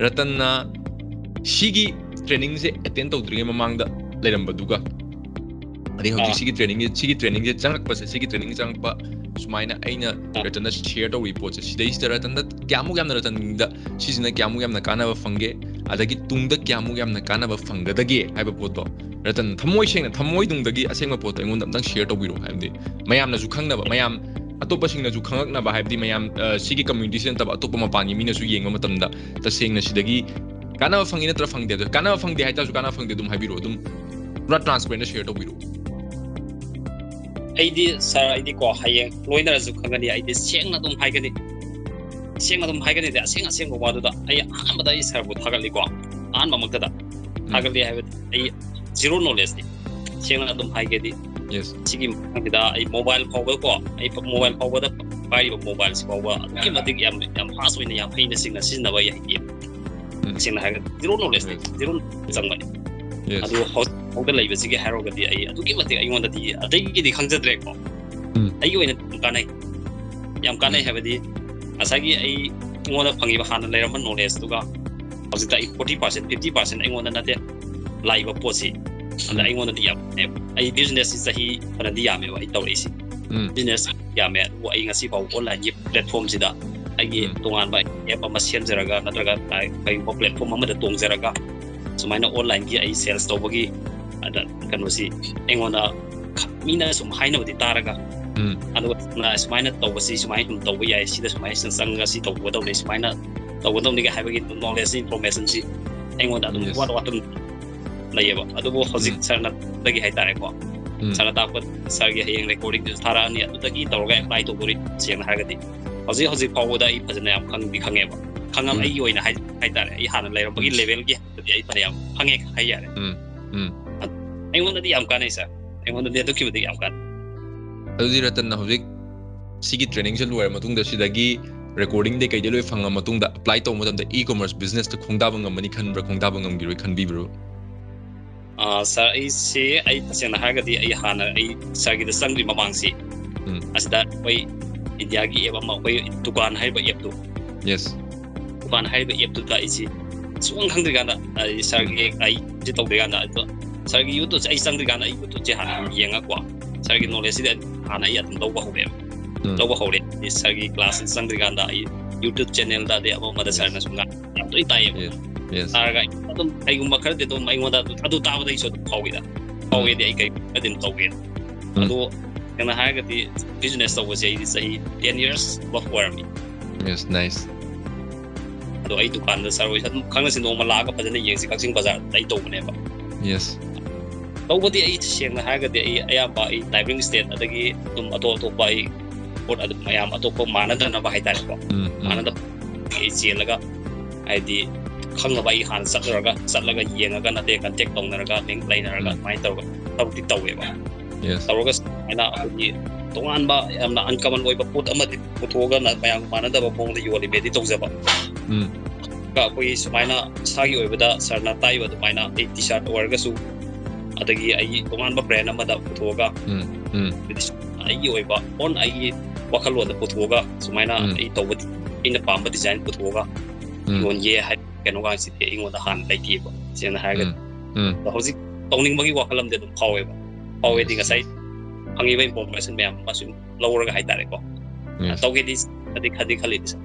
Ratanna sigi training se attend tawdri mamangda lerambaduga adi hojik sigi training je changakpa se sigi training changpa sumaina aina Ratanna share to report se sidai Ratanna kyamu yamna Ratanda sisina kyamu yamna kanaba fange adagi tungda kyamu yamna kanaba fangadagi haiba poto Ratan thamoi sengna thamoi dungdagi asengma poto engonda amtang share to biro haimdi mayamna ju khangnaba mayam atopa singna ju khangaknaba haibdi mayam sigi community sen taba atopa mapani mina su yengma matamda ta sengna sidagi kanaba fangi natra fangde kanaba fangde haita ju kanaba fangde dum haibiro dum pura transparent share to biro aidi sir aidi ko hayeng loinara ju khangani aidi sengna dum haigani de aseng ko wadu da ai anbada ai sir bu thagali ko an mamakta da thagali haiba ai zero knowledge ni sengna dum haigadi yes sigi da ai mobile power ko ai mobile power da pai mobile si power ki madik yam fast win yam haina singna sinna ba yai singna haga zero knowledge ni zero jangmani adu hauda laiba sigi hero gadi ai adu ki madik ai wonda di adai gi khangjadre ko ai oina kanai yam kanai habadi asagi ai ngona phangi ba hana leiram knowledge duga hojita 40% 50% ai ngona nate laiba posi and I want to a business is a he on a diame or itoisi business yame what I see for online platforms that I get to one by Epa Masian Zeraga, Natraga, I platform the Tong Zeraga. So mine online gear a sales tobagi and can we see Engona Mina some hino the Taraga and what mine overseas mine to we I see the Mason Sanga seat of what is mine the one only having it no less information see Engona what layaba adubo hojik sarna dagi haitare ko sara tapot sargi hayeng recording thara ani adagi tawga apply to gori seng hargadi hojik pawda I phajana yam khang di khangeba khangam ai oina haitare I hana leiram bagi level gi ai phane yam khange hayare ai wona di yam kanai sa ai wona di adukki di yam kan adudi Ratanna hojik sigi training se loira matungda sidagi recording de kaide loi phanga matungda apply to modam da e-commerce business to khongdaba ngamani khanbra khongdaba ngamgiroi khanbibro sir I say I tasena hagadi I hana I sargi the sangri mamangsi as that way India gi eba ma way dukan haiba yeptu yes dukan haiba yeptu da isi suang khangri gana I sargi I ji tawde gana to sargi yutu I sangri gana I yutu je hana yenga kwa sargi knowledge de hana ya dum dawa hobe dawa hore I sargi class sangri gana I YouTube channel da de aba mada sarna sunga to itai yes arga adum ai gumba khar de to mai ngoda adu tawa dai so phawida phawide ai kai adin tawge adu kana haga di business to was ai 10 years before me yes nice adu ai dukan da service adum khangna sin no malaga phajana yengsi kaksing bazar dai to ne ba yes tawbodi ai sengna haga di ai ayaba ai neighboring state adagi dum ato ba ai port adu mayam ato ko manadana ba haitare ko manada ai chelaga ai di khangaba I han satlaga yengaga nate contact tongnaga link lainaraga mai tawga tawti taweba yes tawga ina abi tongan ba amna uncommon oiba put amadi puthoga na mayang manada ba bongda yoli bedi tawjaba ka koi sumaina sagi oibada sarna taiba du maina ei t-shirt orga su adagi ai tongan ba brand amada puthoga ai oiba on ai wakalo da puthoga sumaina ei tawdi ina pamba design puthoga yon ye kano ga si te ingo da han dai ti ba sena ha ga hojik tawning bagi wakalam de dum phawe di ngasai angi ba information mem masun lower ga haitare ko tawge dis adi khadi khali dis